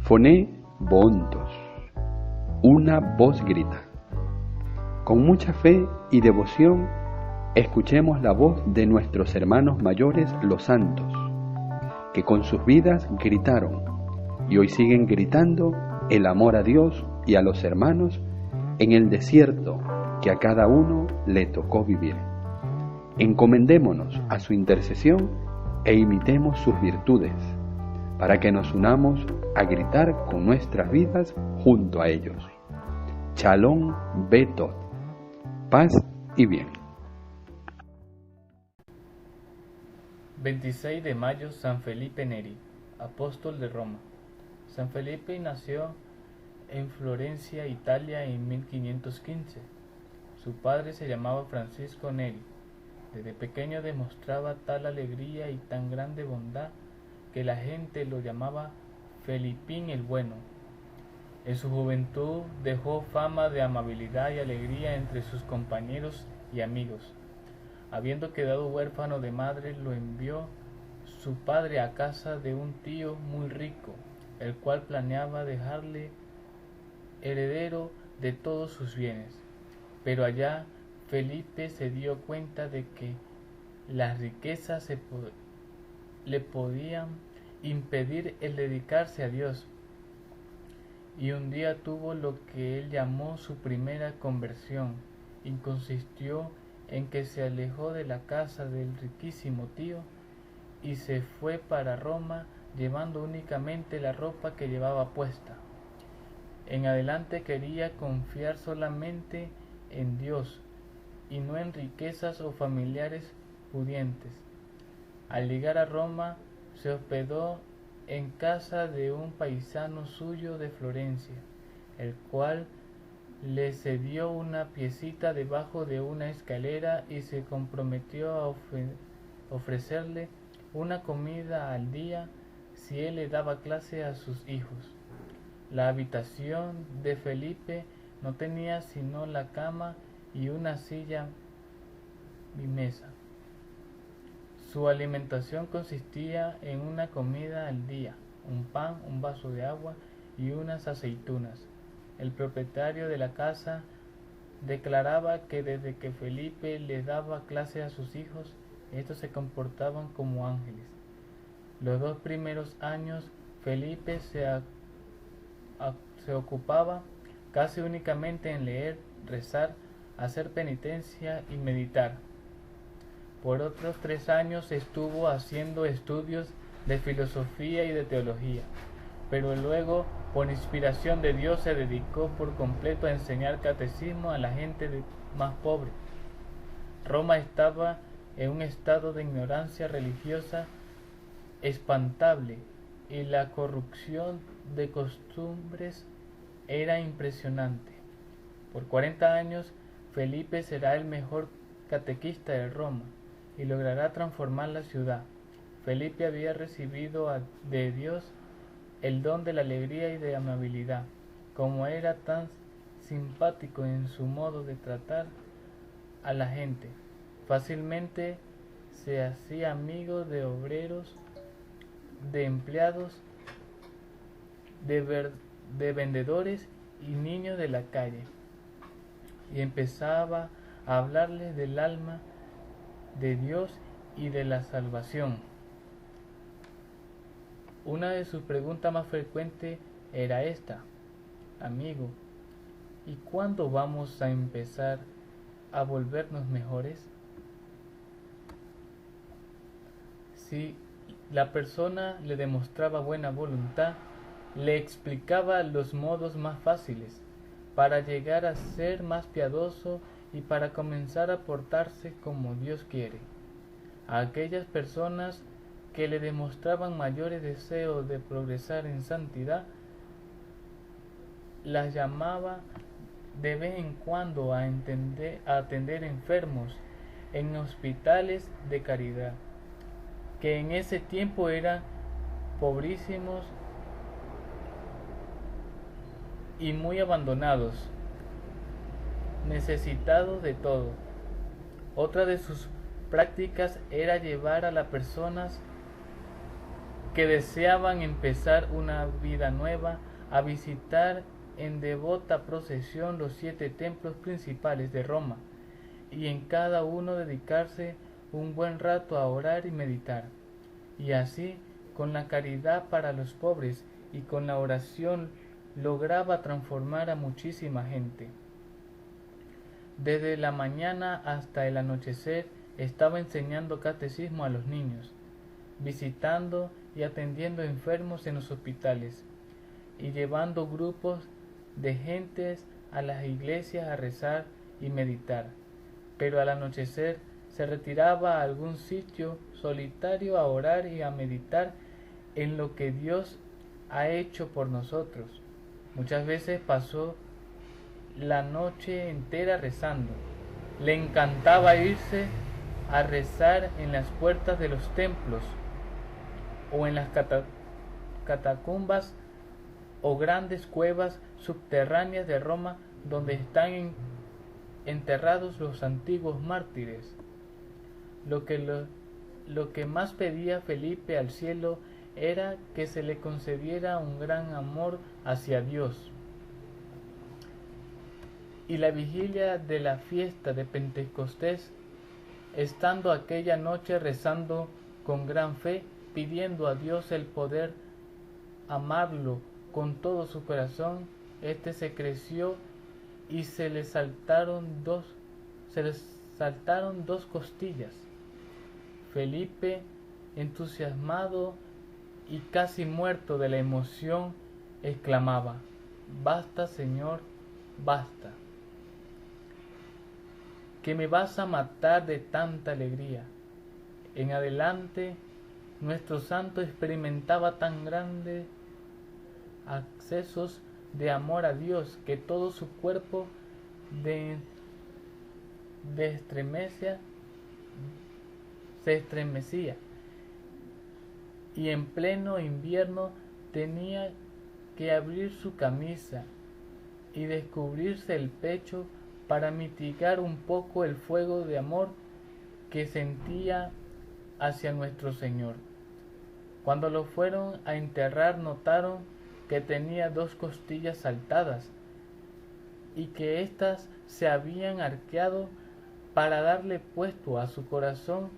Foné Boontos. Una voz grita. Con mucha fe y devoción, escuchemos la voz de nuestros hermanos mayores, los santos, que con sus vidas gritaron y hoy siguen gritando el amor a Dios y a los hermanos en el desierto que a cada uno le tocó vivir. Encomendémonos a su intercesión e imitemos sus virtudes, para que nos unamos a gritar con nuestras vidas junto a ellos. Shalom Betot. Paz y bien. 26 de mayo, San Felipe Neri, apóstol de Roma. San Felipe nació en Florencia, Italia, en 1515. Su padre se llamaba Francisco Neri. Desde pequeño demostraba tal alegría y tan grande bondad que la gente lo llamaba Felipín el Bueno. En su juventud dejó fama de amabilidad y alegría entre sus compañeros y amigos. Habiendo quedado huérfano de madre, lo envió su padre a casa de un tío muy rico, el cual planeaba dejarle heredero de todos sus bienes. Pero allá Felipe se dio cuenta de que las riquezas le podían impedir el dedicarse a Dios, y un día tuvo lo que él llamó su primera conversión, y consistió en que se alejó de la casa del riquísimo tío y se fue para Roma llevando únicamente la ropa que llevaba puesta. En adelante quería confiar solamente en Dios y no en riquezas o familiares pudientes. Al llegar a Roma se hospedó en casa de un paisano suyo de Florencia, el cual le cedió una piecita debajo de una escalera y se comprometió a ofrecerle una comida al día si él le daba clase a sus hijos. La habitación de Felipe no tenía sino la cama y una silla y mesa. Su alimentación consistía en una comida al día, un pan, un vaso de agua y unas aceitunas. El propietario de la casa declaraba que desde que Felipe le daba clase a sus hijos, estos se comportaban como ángeles. Los 2 primeros años Felipe se ocupaba casi únicamente en leer, rezar, hacer penitencia y meditar. Por otros 3 años estuvo haciendo estudios de filosofía y de teología, pero luego, por inspiración de Dios, se dedicó por completo a enseñar catecismo a la gente más pobre. Roma estaba en un estado de ignorancia religiosa espantable y la corrupción de costumbres era impresionante. Por 40 años, Felipe será el mejor catequista de Roma y logrará transformar la ciudad. Felipe había recibido de Dios el don de la alegría y de amabilidad. Como era tan simpático en su modo de tratar a la gente, fácilmente se hacía amigo de obreros, de empleados, de vendedores y niños de la calle, y empezaba a hablarles del alma de Dios y de la salvación. Una de sus preguntas más frecuentes era esta: amigo, ¿y cuándo vamos a empezar a volvernos mejores? Si la persona le demostraba buena voluntad, le explicaba los modos más fáciles para llegar a ser más piadoso y para comenzar a portarse como Dios quiere. A aquellas personas que le demostraban mayores deseos de progresar en santidad, las llamaba de vez en cuando a atender enfermos en hospitales de caridad, que en ese tiempo eran pobrísimos y muy abandonados, necesitados de todo. Otra de sus prácticas era llevar a las personas que deseaban empezar una vida nueva, a visitar en devota procesión los 7 templos principales de Roma, y en cada uno dedicarse un buen rato a orar y meditar, y así, con la caridad para los pobres y con la oración, lograba transformar a muchísima gente. Desde la mañana hasta el anochecer estaba enseñando catecismo a los niños, visitando y atendiendo enfermos en los hospitales, y llevando grupos de gentes a las iglesias a rezar y meditar, pero al anochecer se retiraba a algún sitio solitario a orar y a meditar en lo que Dios ha hecho por nosotros. Muchas veces pasó la noche entera rezando. Le encantaba irse a rezar en las puertas de los templos o en las catacumbas o grandes cuevas subterráneas de Roma, donde están enterrados los antiguos mártires. Lo que más pedía Felipe al cielo era que se le concediera un gran amor hacia Dios. Y la vigilia de la fiesta de Pentecostés, estando aquella noche rezando con gran fe, pidiendo a Dios el poder amarlo con todo su corazón, se creció y se le saltaron dos costillas. Felipe, entusiasmado y casi muerto de la emoción, exclamaba: «Basta, Señor, basta, que me vas a matar de tanta alegría». En adelante, nuestro santo experimentaba tan grandes accesos de amor a Dios que todo su cuerpo se estremecía, y en pleno invierno tenía que abrir su camisa y descubrirse el pecho para mitigar un poco el fuego de amor que sentía hacia nuestro Señor. Cuando lo fueron a enterrar, notaron que tenía 2 costillas saltadas y que éstas se habían arqueado para darle puesto a su corazón,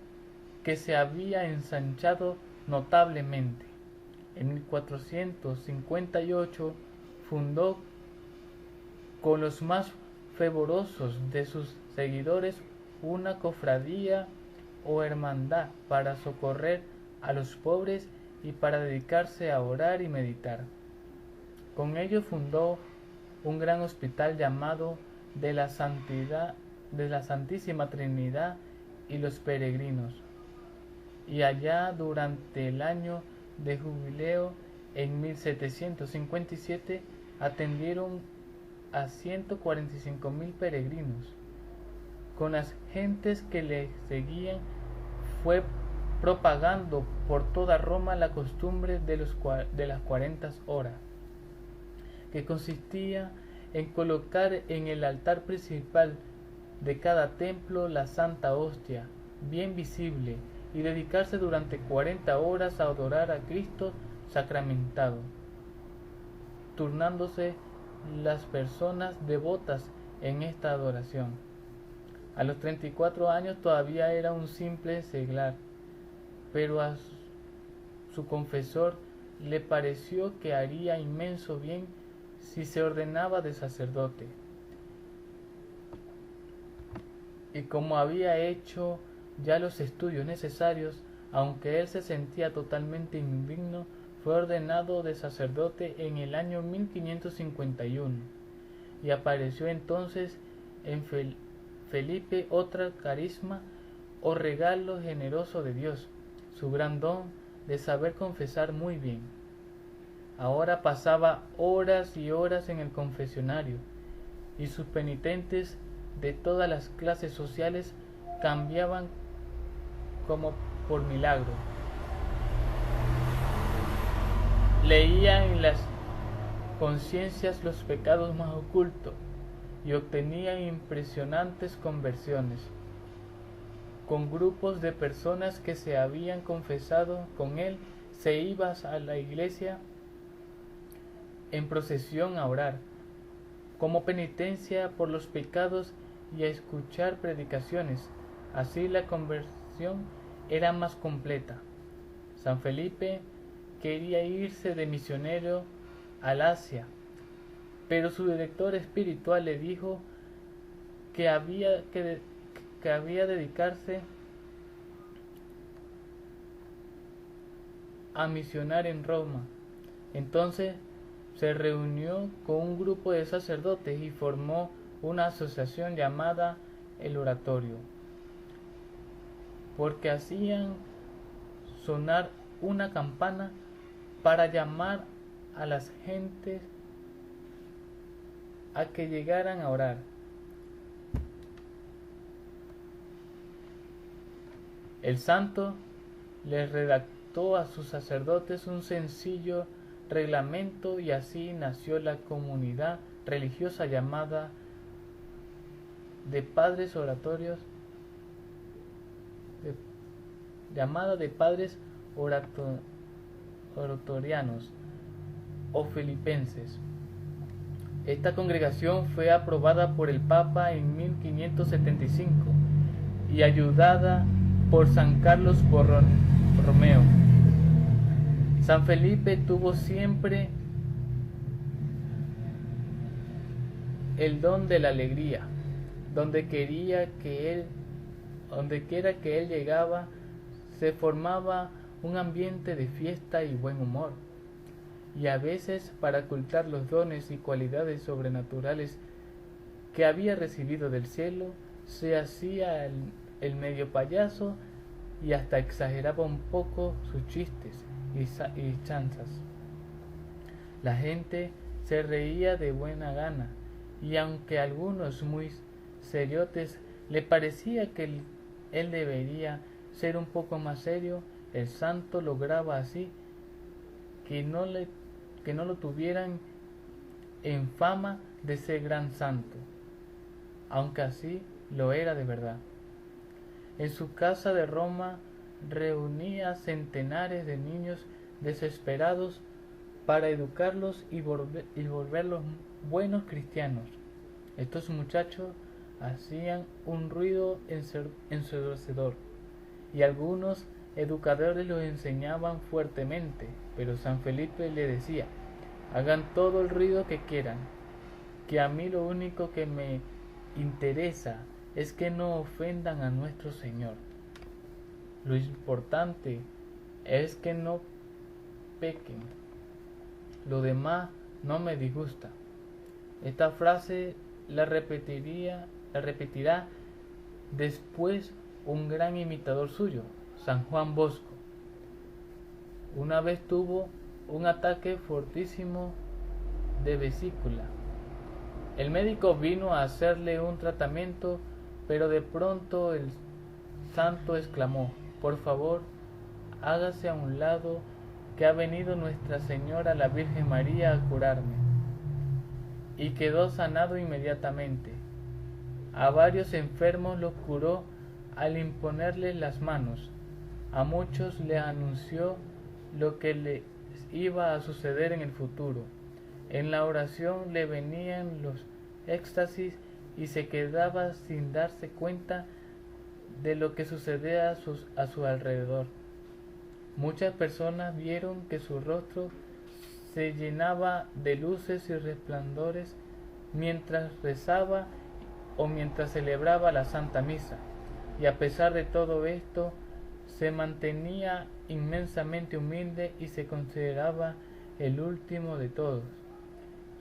que se había ensanchado notablemente. En 1458 fundó con los más fervorosos de sus seguidores una cofradía o hermandad para socorrer a los pobres y para dedicarse a orar y meditar. Con ello fundó un gran hospital llamado de la Santísima Trinidad y los Peregrinos, y allá durante el año de jubileo en 1757 atendieron a 145.000 peregrinos. Con las gentes que le seguían, fue propagando por toda Roma la costumbre de las 40 horas, que consistía en colocar en el altar principal de cada templo la Santa Hostia, bien visible, y dedicarse durante 40 horas a adorar a Cristo sacramentado, turnándose las personas devotas en esta adoración. A los 34 años todavía era un simple seglar, pero a su confesor le pareció que haría inmenso bien si se ordenaba de sacerdote. Y como había hecho ya los estudios necesarios, aunque él se sentía totalmente indigno, fue ordenado de sacerdote en el año 1551, y apareció entonces en Felipe otra carisma o regalo generoso de Dios, su gran don de saber confesar muy bien. Ahora pasaba horas y horas en el confesionario, y sus penitentes de todas las clases sociales cambiaban como por milagro. Leía en las conciencias los pecados más ocultos y obtenía impresionantes conversiones. Con grupos de personas que se habían confesado con él, se iba a la iglesia en procesión a orar, como penitencia por los pecados y a escuchar predicaciones. Así la conversión era más completa. San Felipe quería irse de misionero al Asia, pero su director espiritual le dijo que había dedicarse a misionar en Roma. Entonces se reunió con un grupo de sacerdotes y formó una asociación llamada el Oratorio, porque hacían sonar una campana para llamar a las gentes a que llegaran a orar. El santo les redactó a sus sacerdotes un sencillo reglamento y así nació la comunidad religiosa llamada de padres oratorios, oratorianos o filipenses. Esta congregación fue aprobada por el Papa en 1575 y ayudada por San Carlos Borromeo. San Felipe tuvo siempre el don de la alegría. Donde quiera que él llegaba, se formaba un ambiente de fiesta y buen humor. Y a veces, para ocultar los dones y cualidades sobrenaturales que había recibido del cielo, se hacía el medio payaso y hasta exageraba un poco sus chistes y chanzas. La gente se reía de buena gana, y aunque a algunos muy seriotes le parecía que él debería ser un poco más serio, el santo lograba así que no lo tuvieran en fama de ser gran santo, aunque así lo era de verdad. En su casa de Roma reunía centenares de niños desesperados para educarlos y volverlos buenos cristianos. Estos muchachos hacían un ruido ensordecedor y algunos educadores los enseñaban fuertemente, pero San Felipe le decía: hagan todo el ruido que quieran, que a mí lo único que me interesa es que no ofendan a nuestro Señor. Lo importante es que no pequen. Lo demás no me disgusta. Esta frase la repetirá después un gran imitador suyo, San Juan Bosco. Una vez tuvo un ataque fortísimo de vesícula. El médico vino a hacerle un tratamiento, pero de pronto el santo exclamó: por favor, hágase a un lado, que ha venido Nuestra Señora la Virgen María a curarme. Y quedó sanado inmediatamente. A varios enfermos los curó al imponerles las manos. A muchos les anunció lo que les iba a suceder en el futuro. En la oración le venían los éxtasis y se quedaba sin darse cuenta de lo que sucedía a su alrededor. Muchas personas vieron que su rostro se llenaba de luces y resplandores mientras rezaba o mientras celebraba la Santa Misa, y a pesar de todo esto se mantenía inmensamente humilde y se consideraba el último de todos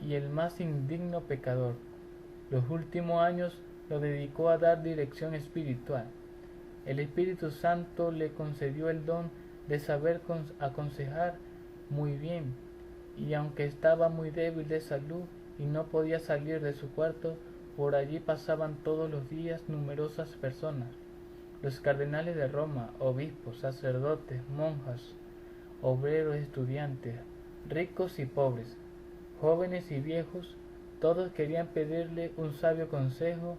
y el más indigno pecador. Los últimos años lo dedicó a dar dirección espiritual. El Espíritu Santo le concedió el don de saber aconsejar muy bien, y aunque estaba muy débil de salud y no podía salir de su cuarto, por allí pasaban todos los días numerosas personas. Los cardenales de Roma, obispos, sacerdotes, monjas, obreros, estudiantes, ricos y pobres, jóvenes y viejos, todos querían pedirle un sabio consejo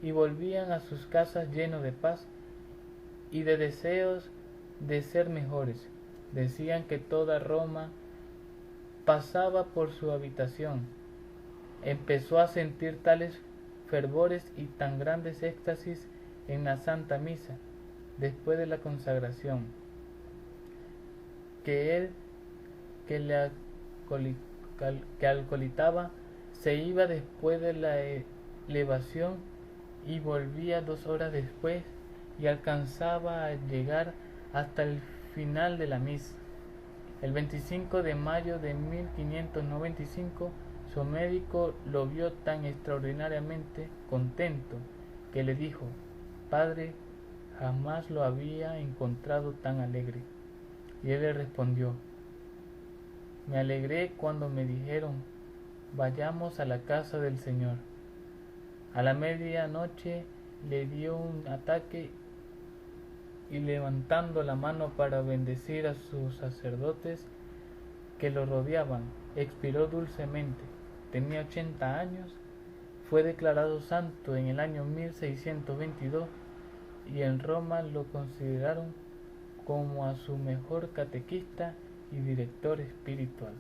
y volvían a sus casas llenos de paz y de deseos de ser mejores. Decían que toda Roma pasaba por su habitación. Empezó a sentir tales fervores y tan grandes éxtasis en la Santa Misa, después de la consagración, que él, que alcoholizaba, se iba después de la elevación y volvía 2 horas después, y alcanzaba a llegar hasta el final de la misa. El 25 de mayo de 1595, su médico lo vio tan extraordinariamente contento que le dijo: «Padre, jamás lo había encontrado tan alegre». Y él le respondió: «Me alegré cuando me dijeron: vayamos a la casa del Señor». A la medianoche le dio un ataque y, levantando la mano para bendecir a sus sacerdotes que lo rodeaban, expiró dulcemente. Tenía 80 años, fue declarado santo en el año 1622 y en Roma lo consideraron como a su mejor catequista y director espiritual.